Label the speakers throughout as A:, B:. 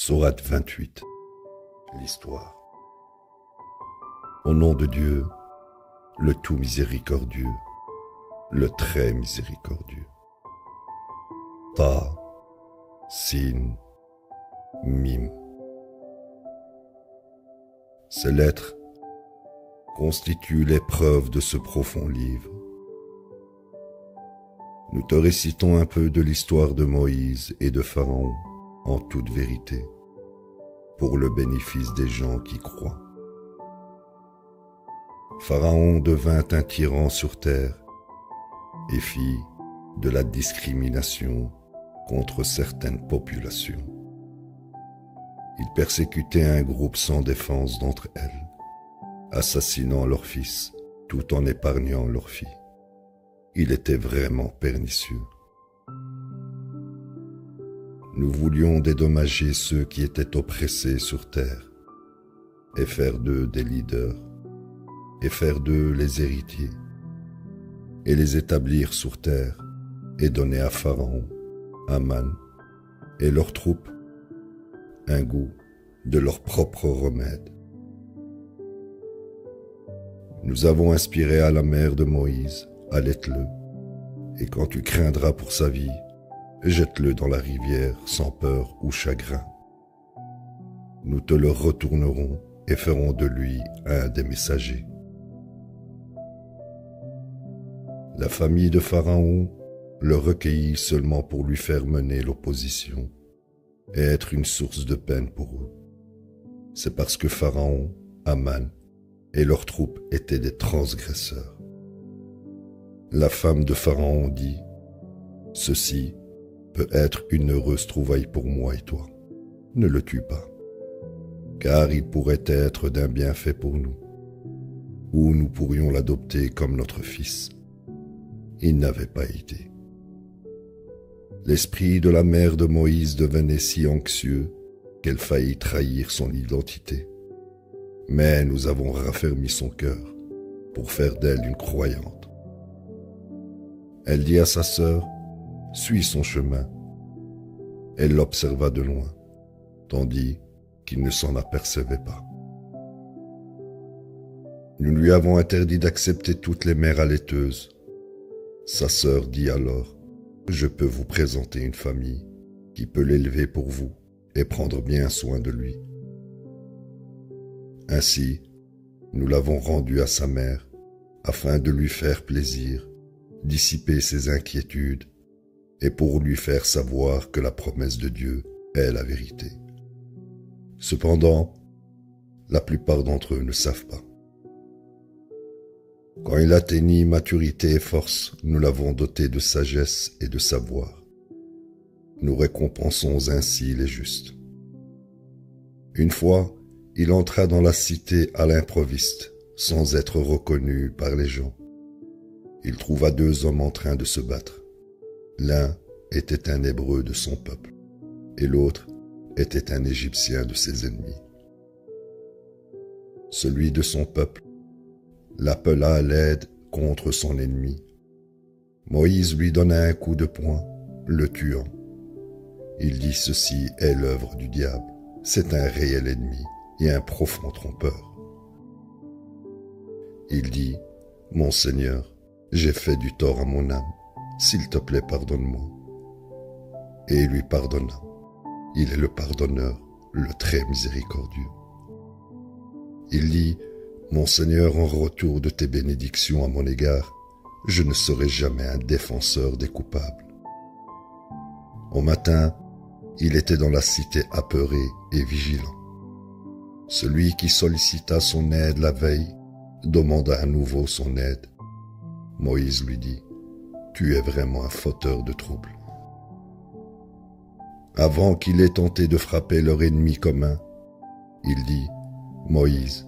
A: Sourate 28. L'histoire. Au nom de Dieu, le tout miséricordieux, le très miséricordieux. Ta, Sin, Mim. Ces lettres constituent l'épreuve de ce profond livre. Nous te récitons un peu de l'histoire de Moïse et de Pharaon en toute vérité, pour le bénéfice des gens qui croient. Pharaon devint un tyran sur terre et fit de la discrimination contre certaines populations. Il persécutait un groupe sans défense d'entre elles, assassinant leurs fils tout en épargnant leurs filles. Il était vraiment pernicieux. Nous voulions dédommager ceux qui étaient oppressés sur terre et faire d'eux des leaders et faire d'eux les héritiers et les établir sur terre et donner à Pharaon, Aman et leurs troupes un goût de leur propre remède. Nous avons inspiré à la mère de Moïse, allaite-le, et quand tu craindras pour sa vie, jette-le dans la rivière sans peur ou chagrin. Nous te le retournerons et ferons de lui un des messagers. La famille de Pharaon le recueillit seulement pour lui faire mener l'opposition et être une source de peine pour eux. C'est parce que Pharaon, Aman et leurs troupes étaient des transgresseurs. La femme de Pharaon dit « Ceci peut être une heureuse trouvaille pour moi et toi. Ne le tue pas, car il pourrait être d'un bienfait pour nous, ou nous pourrions l'adopter comme notre fils. » Il n'avait pas été. L'esprit de la mère de Moïse devenait si anxieux qu'elle faillit trahir son identité. Mais nous avons raffermi son cœur pour faire d'elle une croyante. Elle dit à sa sœur, « Suis son chemin. » Elle l'observa de loin, tandis qu'il ne s'en apercevait pas. Nous lui avons interdit d'accepter toutes les mères allaiteuses. Sa sœur dit alors, « Je peux vous présenter une famille qui peut l'élever pour vous et prendre bien soin de lui. » Ainsi, nous l'avons rendu à sa mère afin de lui faire plaisir, dissiper ses inquiétudes et pour lui faire savoir que la promesse de Dieu est la vérité. Cependant, la plupart d'entre eux ne savent pas. Quand il atteignit maturité et force, nous l'avons doté de sagesse et de savoir. Nous récompensons ainsi les justes. Une fois, il entra dans la cité à l'improviste, sans être reconnu par les gens. Il trouva deux hommes en train de se battre. L'un était un Hébreu de son peuple, et l'autre était un Égyptien de ses ennemis. Celui de son peuple l'appela à l'aide contre son ennemi. Moïse lui donna un coup de poing, le tuant. Il dit « Ceci est l'œuvre du diable, c'est un réel ennemi et un profond trompeur. » Il dit « Mon Seigneur, j'ai fait du tort à mon âme, s'il te plaît pardonne-moi. » Et il lui pardonna. Il est le pardonneur, le très miséricordieux. Il dit « Mon Seigneur, en retour de tes bénédictions à mon égard, je ne serai jamais un défenseur des coupables. » Au matin, il était dans la cité apeuré et vigilant. Celui qui sollicita son aide la veille demanda à nouveau son aide. Moïse lui dit, « Tu es vraiment un fauteur de troubles. » Avant qu'il ait tenté de frapper leur ennemi commun, il dit, « Moïse,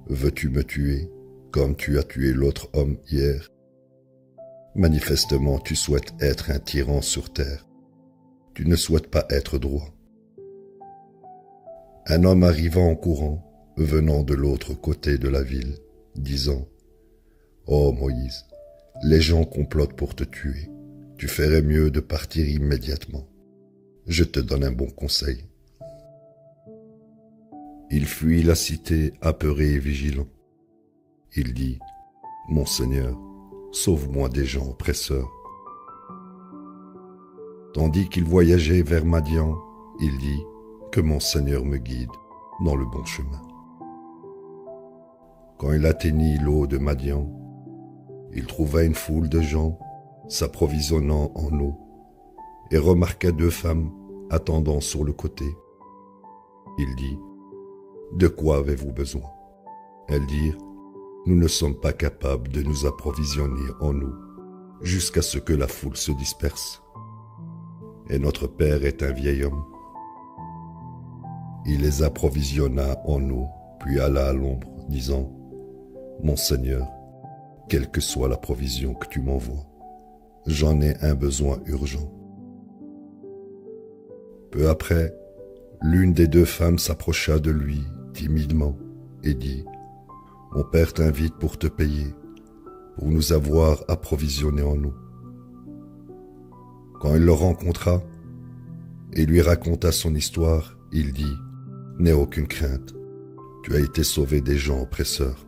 A: veux-tu me tuer comme tu as tué l'autre homme hier? Manifestement, tu souhaites être un tyran sur terre. Tu ne souhaites pas être droit. » Un homme arriva en courant, venant de l'autre côté de la ville, disant, « Oh Moïse, les gens complotent pour te tuer. Tu ferais mieux de partir immédiatement. Je te donne un bon conseil. Il fuit la cité apeuré et vigilant. Il dit, « Mon Seigneur, sauve-moi des gens oppresseurs. » Tandis qu'il voyageait vers Madian, il dit, « Que mon Seigneur me guide dans le bon chemin. » Quand il atteignit l'eau de Madian, il trouva une foule de gens s'approvisionnant en eau et remarqua 2 femmes attendant sur le côté. Il dit, « De quoi avez-vous besoin ?» Elles dirent, « Nous ne sommes pas capables de nous approvisionner en eau jusqu'à ce que la foule se disperse. Et notre père est un vieil homme. » Il les approvisionna en eau, puis alla à l'ombre, disant, « Mon Seigneur, quelle que soit la provision que tu m'envoies, j'en ai un besoin urgent. » Peu après, l'une des 2 femmes s'approcha de lui timidement et dit, « Mon père t'invite pour te payer, pour nous avoir approvisionnés en eau. » Quand il le rencontra et lui raconta son histoire, il dit, « N'aie aucune crainte, tu as été sauvé des gens oppresseurs. »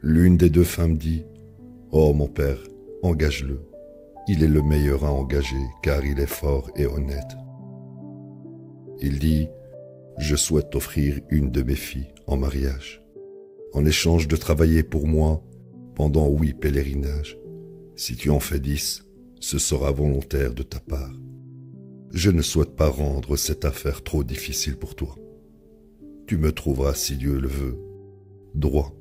A: L'une des 2 femmes dit, « Oh mon père, engage-le. Il est le meilleur à engager car il est fort et honnête. » Il dit, « Je souhaite t'offrir une de mes filles en mariage, en échange de travailler pour moi pendant 8 pèlerinages. Si tu en fais 10, ce sera volontaire de ta part. Je ne souhaite pas rendre cette affaire trop difficile pour toi. Tu me trouveras, si Dieu le veut, droit. »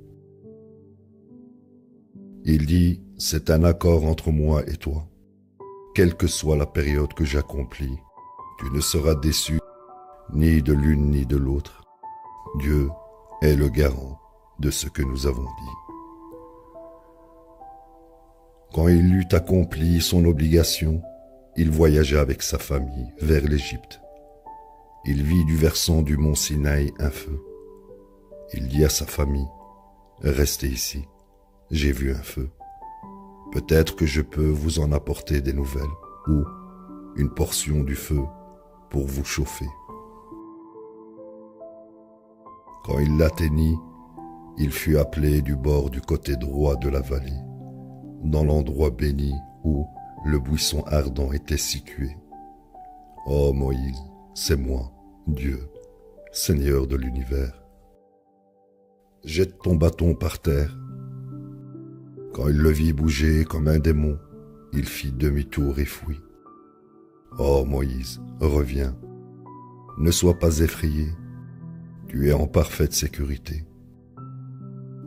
A: Il dit, « C'est un accord entre moi et toi. Quelle que soit la période que j'accomplis, tu ne seras déçu ni de l'une ni de l'autre. Dieu est le garant de ce que nous avons dit. » Quand il eut accompli son obligation, il voyagea avec sa famille vers l'Égypte. Il vit du versant du mont Sinaï un feu. Il dit à sa famille, « Restez ici, j'ai vu un feu. Peut-être que je peux vous en apporter des nouvelles ou une portion du feu pour vous chauffer. » Quand il l'atteignit, il fut appelé du bord du côté droit de la vallée, dans l'endroit béni où le buisson ardent était situé. « Oh Moïse, c'est moi, Dieu, Seigneur de l'univers. Jette ton bâton par terre. » Quand il le vit bouger comme un démon, il fit demi-tour et fuit. « Oh Moïse, reviens. Ne sois pas effrayé. Tu es en parfaite sécurité.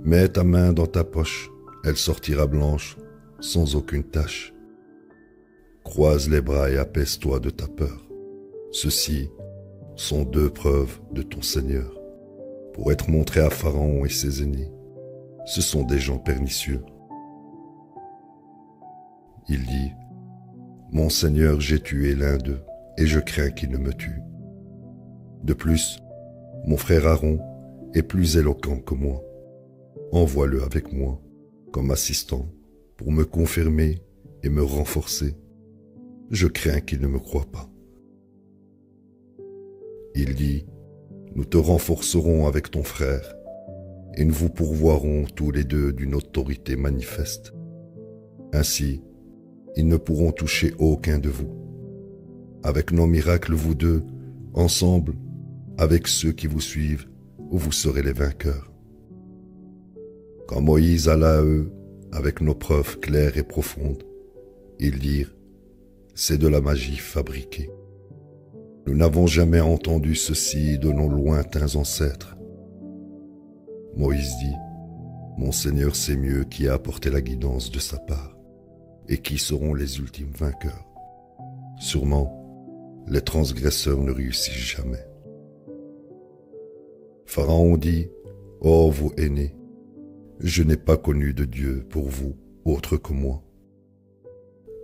A: Mets ta main dans ta poche, elle sortira blanche, sans aucune tache. Croise les bras et apaise-toi de ta peur. Ceci sont 2 preuves de ton Seigneur, pour être montré à Pharaon et ses aînés. Ce sont des gens pernicieux. » Il dit, « Mon Seigneur, j'ai tué l'un d'eux, et je crains qu'il ne me tue. De plus, mon frère Aaron est plus éloquent que moi. Envoie-le avec moi, comme assistant, pour me confirmer et me renforcer. Je crains qu'il ne me croie pas. » Il dit, « Nous te renforcerons avec ton frère, et nous vous pourvoirons tous les 2 d'une autorité manifeste. Ainsi, ils ne pourront toucher aucun de vous. Avec nos miracles, vous 2, ensemble, avec ceux qui vous suivent, vous serez les vainqueurs. » Quand Moïse alla à eux, avec nos preuves claires et profondes, ils dirent, « C'est de la magie fabriquée. Nous n'avons jamais entendu ceci de nos lointains ancêtres. » Moïse dit, « Mon Seigneur sait mieux qui a apporté la guidance de sa part et qui seront les ultimes vainqueurs. Sûrement, les transgresseurs ne réussissent jamais. » Pharaon dit, « Ô vous aînés, je n'ai pas connu de Dieu pour vous autre que moi.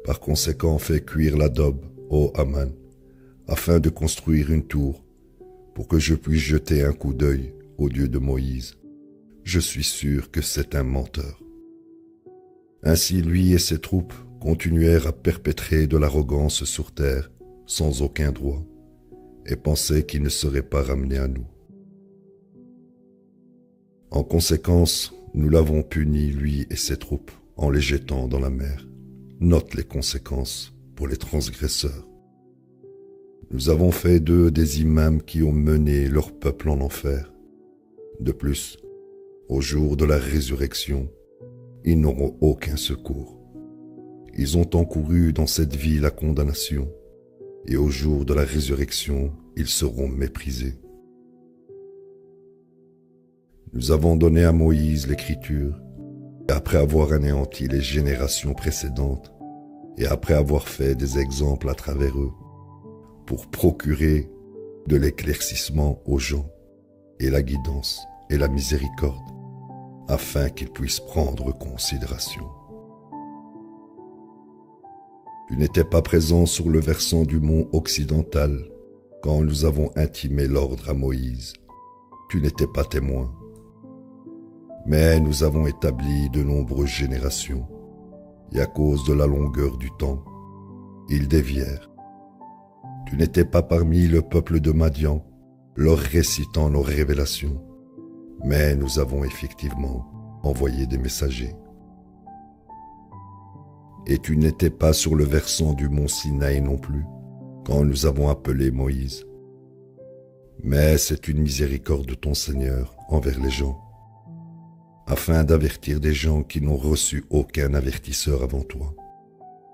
A: Par conséquent, fais cuire la daube, ô Aman, afin de construire une tour, pour que je puisse jeter un coup d'œil au Dieu de Moïse. Je suis sûr que c'est un menteur. » Ainsi lui et ses troupes continuèrent à perpétrer de l'arrogance sur terre, sans aucun droit, et pensaient qu'ils ne seraient pas ramenés à nous. En conséquence, nous l'avons puni, lui et ses troupes, en les jetant dans la mer. Note les conséquences pour les transgresseurs. Nous avons fait d'eux des imams qui ont mené leur peuple en enfer. De plus, au jour de la résurrection, ils n'auront aucun secours. Ils ont encouru dans cette vie la condamnation, et au jour de la résurrection, ils seront méprisés. Nous avons donné à Moïse l'écriture, et après avoir anéanti les générations précédentes, et après avoir fait des exemples à travers eux, pour procurer de l'éclaircissement aux gens, et la guidance et la miséricorde, afin qu'ils puissent prendre considération. Tu n'étais pas présent sur le versant du mont occidental quand nous avons intimé l'ordre à Moïse. Tu n'étais pas témoin. Mais nous avons établi de nombreuses générations, et à cause de la longueur du temps, ils dévièrent. Tu n'étais pas parmi le peuple de Madian, leur récitant nos révélations, mais nous avons effectivement envoyé des messagers. Et tu n'étais pas sur le versant du mont Sinaï non plus, quand nous avons appelé Moïse. Mais c'est une miséricorde de ton Seigneur envers les gens, afin d'avertir des gens qui n'ont reçu aucun avertisseur avant toi,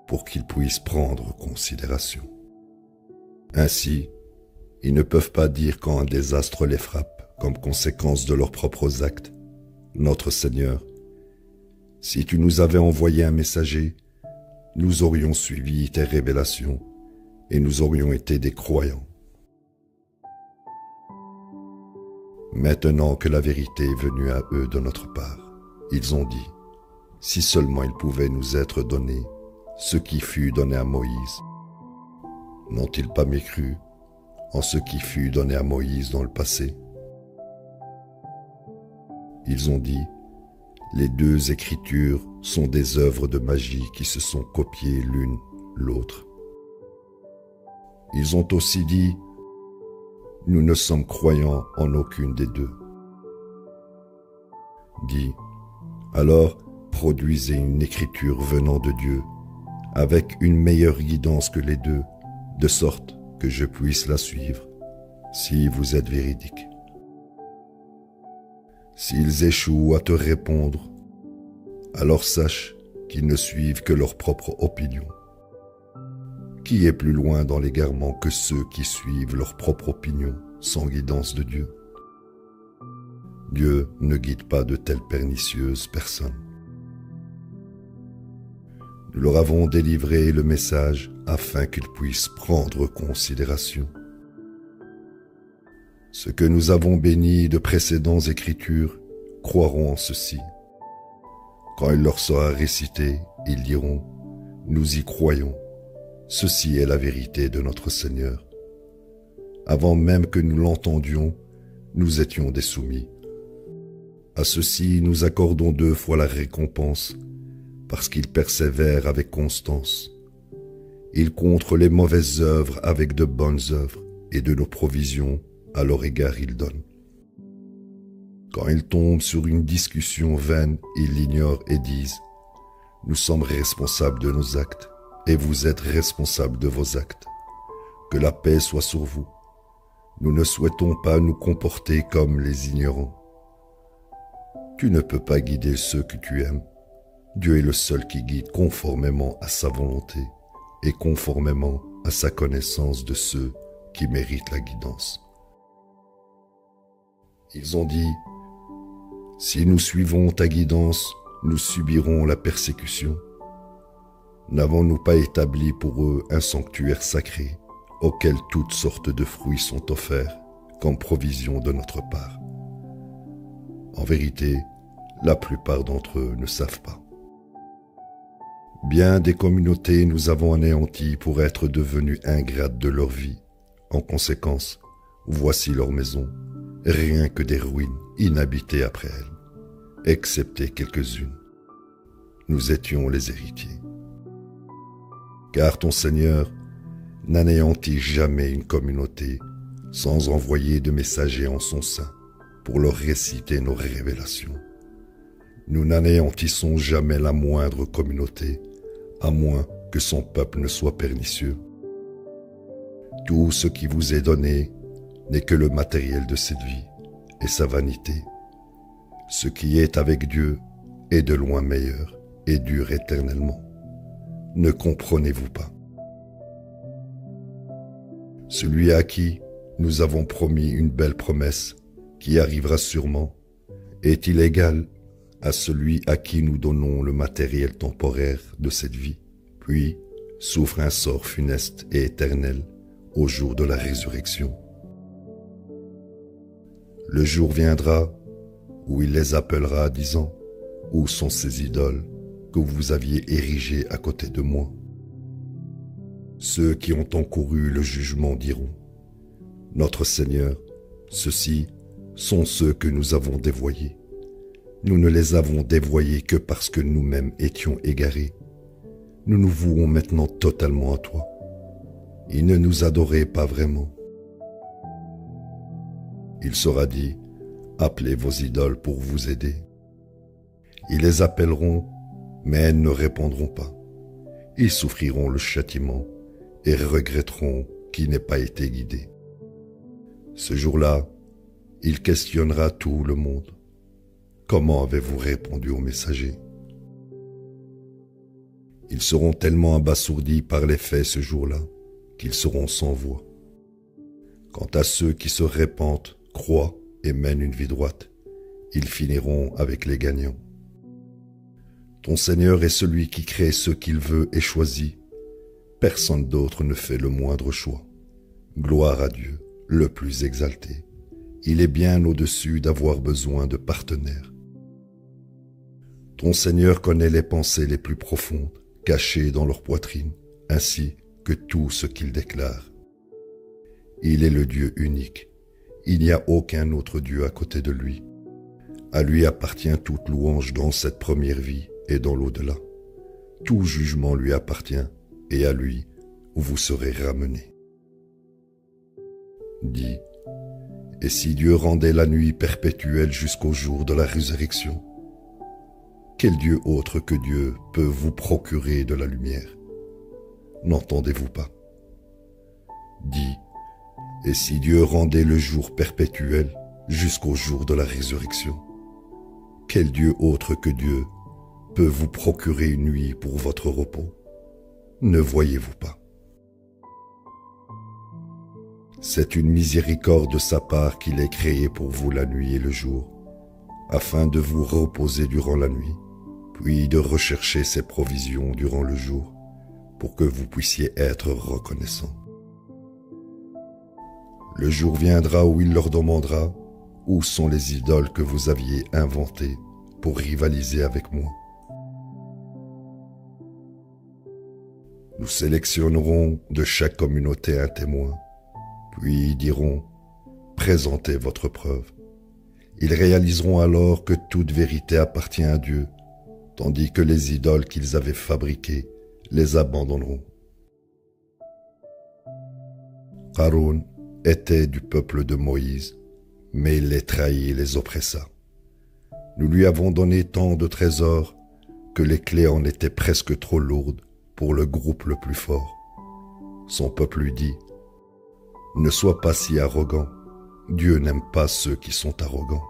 A: pour qu'ils puissent prendre considération. Ainsi, ils ne peuvent pas dire quand un désastre les frappe comme conséquence de leurs propres actes. Notre Seigneur, si tu nous avais envoyé un messager, nous aurions suivi tes révélations et nous aurions été des croyants. Maintenant que la vérité est venue à eux de notre part, ils ont dit, si seulement il pouvait nous être donné ce qui fut donné à Moïse. N'ont-ils pas mécru en ce qui fut donné à Moïse dans le passé? Ils ont dit, les deux écritures sont des œuvres de magie qui se sont copiées l'une l'autre. Ils ont aussi dit, nous ne sommes croyants en aucune des deux. Dis, alors produisez une écriture venant de Dieu, avec une meilleure guidance que les deux, de sorte que je puisse la suivre, si vous êtes véridique. S'ils échouent à te répondre, alors sache qu'ils ne suivent que leur propre opinion. Qui est plus loin dans l'égarement que ceux qui suivent leur propre opinion sans guidance de Dieu? Dieu ne guide pas de telles pernicieuses personnes. Nous leur avons délivré le message afin qu'ils puissent prendre considération. Ce que nous avons béni de précédentes écritures croiront en ceci. Quand il leur sera récité, ils diront, nous y croyons. Ceci est la vérité de notre Seigneur. Avant même que nous l'entendions, nous étions des soumis. À ceux-ci, nous accordons 2 fois la récompense, parce qu'ils persévèrent avec constance. Ils contrent les mauvaises œuvres avec de bonnes œuvres, et de nos provisions, à leur égard ils donnent. Quand ils tombent sur une discussion vaine, ils l'ignorent et disent, nous sommes responsables de nos actes, et vous êtes responsables de vos actes. Que la paix soit sur vous. Nous ne souhaitons pas nous comporter comme les ignorants. Tu ne peux pas guider ceux que tu aimes. Dieu est le seul qui guide conformément à sa volonté et conformément à sa connaissance de ceux qui méritent la guidance. Ils ont dit, si nous suivons ta guidance, nous subirons la persécution. N'avons-nous pas établi pour eux un sanctuaire sacré auquel toutes sortes de fruits sont offerts comme provision de notre part? En vérité, la plupart d'entre eux ne savent pas. Bien des communautés nous avons anéanties pour être devenues ingrates de leur vie. En conséquence, voici leur maison, rien que des ruines inhabitées après elles, excepté quelques-unes. Nous étions les héritiers. Car ton Seigneur n'anéantit jamais une communauté sans envoyer de messagers en son sein pour leur réciter nos révélations. Nous n'anéantissons jamais la moindre communauté, à moins que son peuple ne soit pernicieux. Tout ce qui vous est donné n'est que le matériel de cette vie et sa vanité. Ce qui est avec Dieu est de loin meilleur et dure éternellement. Ne comprenez-vous pas? Celui à qui nous avons promis une belle promesse qui arrivera sûrement est-il égal à celui à qui nous donnons le matériel temporaire de cette vie, puis souffre un sort funeste et éternel au jour de la résurrection? Le jour viendra où il les appellera disant « Où sont ces idoles que vous aviez érigées à côté de moi ?» Ceux qui ont encouru le jugement diront « Notre Seigneur, ceux-ci sont ceux que nous avons dévoyés. Nous ne les avons dévoyés que parce que nous-mêmes étions égarés. Nous nous vouons maintenant totalement à toi. Ils ne nous adoraient pas vraiment. » Il sera dit, appelez vos idoles pour vous aider. Ils les appelleront, mais elles ne répondront pas. Ils souffriront le châtiment et regretteront qui n'ait pas été guidé. Ce jour-là, il questionnera tout le monde. Comment avez-vous répondu aux messagers? Ils seront tellement abasourdis par les faits ce jour-là qu'ils seront sans voix. Quant à ceux qui se repentent, croient et mènent une vie droite, ils finiront avec les gagnants. Ton Seigneur est celui qui crée ce qu'il veut et choisit. Personne d'autre ne fait le moindre choix. Gloire à Dieu, le plus exalté. Il est bien au-dessus d'avoir besoin de partenaires. Ton Seigneur connaît les pensées les plus profondes, cachées dans leur poitrine, ainsi que tout ce qu'il déclare. Il est le Dieu unique. Il n'y a aucun autre Dieu à côté de lui. À lui appartient toute louange dans cette première vie et dans l'au-delà. Tout jugement lui appartient et à lui vous serez ramenés. Dis, et si Dieu rendait la nuit perpétuelle jusqu'au jour de la résurrection, quel Dieu autre que Dieu peut vous procurer de la lumière? N'entendez-vous pas? Dis, et si Dieu rendait le jour perpétuel jusqu'au jour de la résurrection, quel Dieu autre que Dieu peut vous procurer une nuit pour votre repos? Ne voyez-vous pas? C'est une miséricorde de sa part qu'il ait créé pour vous la nuit et le jour, afin de vous reposer durant la nuit, puis de rechercher ses provisions durant le jour, pour que vous puissiez être reconnaissants. Le jour viendra où il leur demandera « Où sont les idoles que vous aviez inventées pour rivaliser avec moi ?» Nous sélectionnerons de chaque communauté un témoin, puis ils diront « Présentez votre preuve ». Ils réaliseront alors que toute vérité appartient à Dieu, tandis que les idoles qu'ils avaient fabriquées les abandonneront. Haroun était du peuple de Moïse, mais il les trahit et les oppressa. Nous lui avons donné tant de trésors que les clés en étaient presque trop lourdes pour le groupe le plus fort. Son peuple lui dit « Ne sois pas si arrogant, Dieu n'aime pas ceux qui sont arrogants.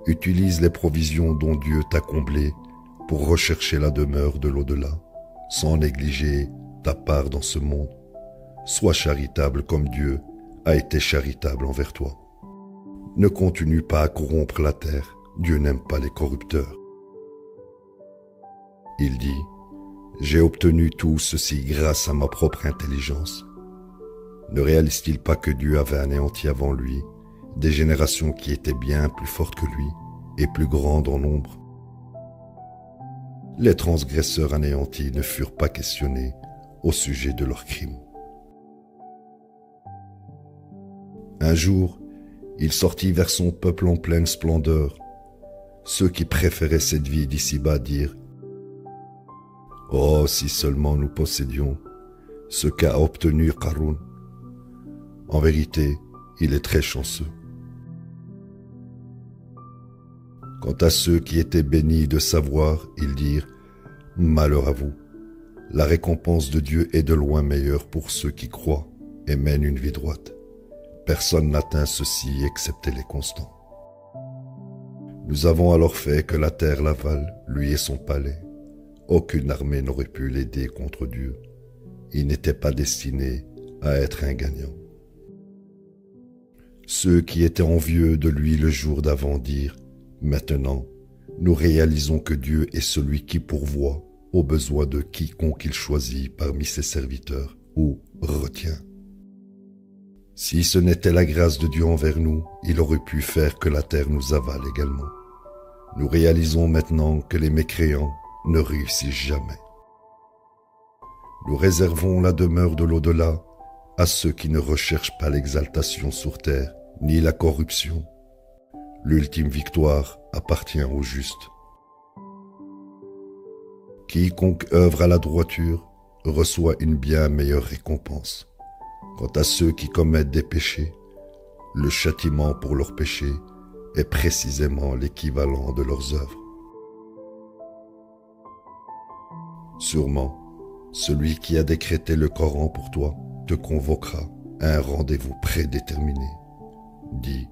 A: Utilise les provisions dont Dieu t'a comblé pour rechercher la demeure de l'au-delà, sans négliger ta part dans ce monde. Sois charitable comme Dieu a été charitable envers toi. Ne continue pas à corrompre la terre, Dieu n'aime pas les corrupteurs. » Il dit, « J'ai obtenu tout ceci grâce à ma propre intelligence. » Ne réalise-t-il pas que Dieu avait anéanti avant lui des générations qui étaient bien plus fortes que lui et plus grandes en nombre? Les transgresseurs anéantis ne furent pas questionnés au sujet de leurs crimes. Un jour, il sortit vers son peuple en pleine splendeur. Ceux qui préféraient cette vie d'ici-bas dirent « Oh, si seulement nous possédions ce qu'a obtenu Haroun. En vérité, il est très chanceux. Quant à ceux qui étaient bénis de savoir, ils dirent « Malheur à vous ! La récompense de Dieu est de loin meilleure pour ceux qui croient et mènent une vie droite. Personne n'atteint ceci excepté les constants. » Nous avons alors fait que la terre l'avale, lui et son palais. Aucune armée n'aurait pu l'aider contre Dieu. Il n'était pas destiné à être un gagnant. Ceux qui étaient envieux de lui le jour d'avant dirent « Maintenant, nous réalisons que Dieu est celui qui pourvoit aux besoins de quiconque il choisit parmi ses serviteurs ou retient. Si ce n'était la grâce de Dieu envers nous, il aurait pu faire que la terre nous avale également. Nous réalisons maintenant que les mécréants ne réussissent jamais. Nous réservons la demeure de l'au-delà à ceux qui ne recherchent pas l'exaltation sur terre ni la corruption. L'ultime victoire appartient aux justes. Quiconque œuvre à la droiture reçoit une bien meilleure récompense. Quant à ceux qui commettent des péchés, le châtiment pour leurs péchés est précisément l'équivalent de leurs œuvres. Sûrement, celui qui a décrété le Coran pour toi te convoquera à un rendez-vous prédéterminé. Dis,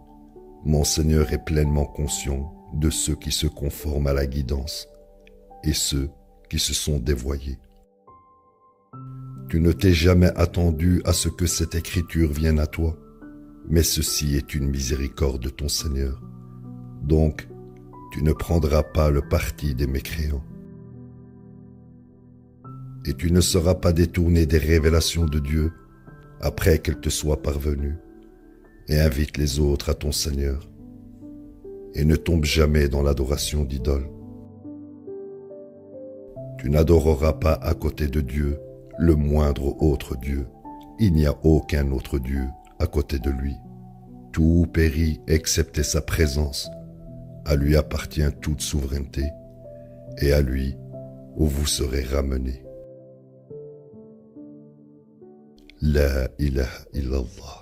A: mon Seigneur est pleinement conscient de ceux qui se conforment à la guidance et ceux qui se sont dévoyés. Tu ne t'es jamais attendu à ce que cette écriture vienne à toi, mais ceci est une miséricorde de ton Seigneur. Donc, tu ne prendras pas le parti des mécréants. Et tu ne seras pas détourné des révélations de Dieu après qu'elles te soient parvenues, et invite les autres à ton Seigneur, et ne tombe jamais dans l'adoration d'idoles. Tu n'adoreras pas à côté de Dieu le moindre autre Dieu. Il n'y a aucun autre Dieu à côté de lui. Tout périt excepté sa présence. À lui appartient toute souveraineté, et à lui où vous serez ramenés. La ilaha illallah.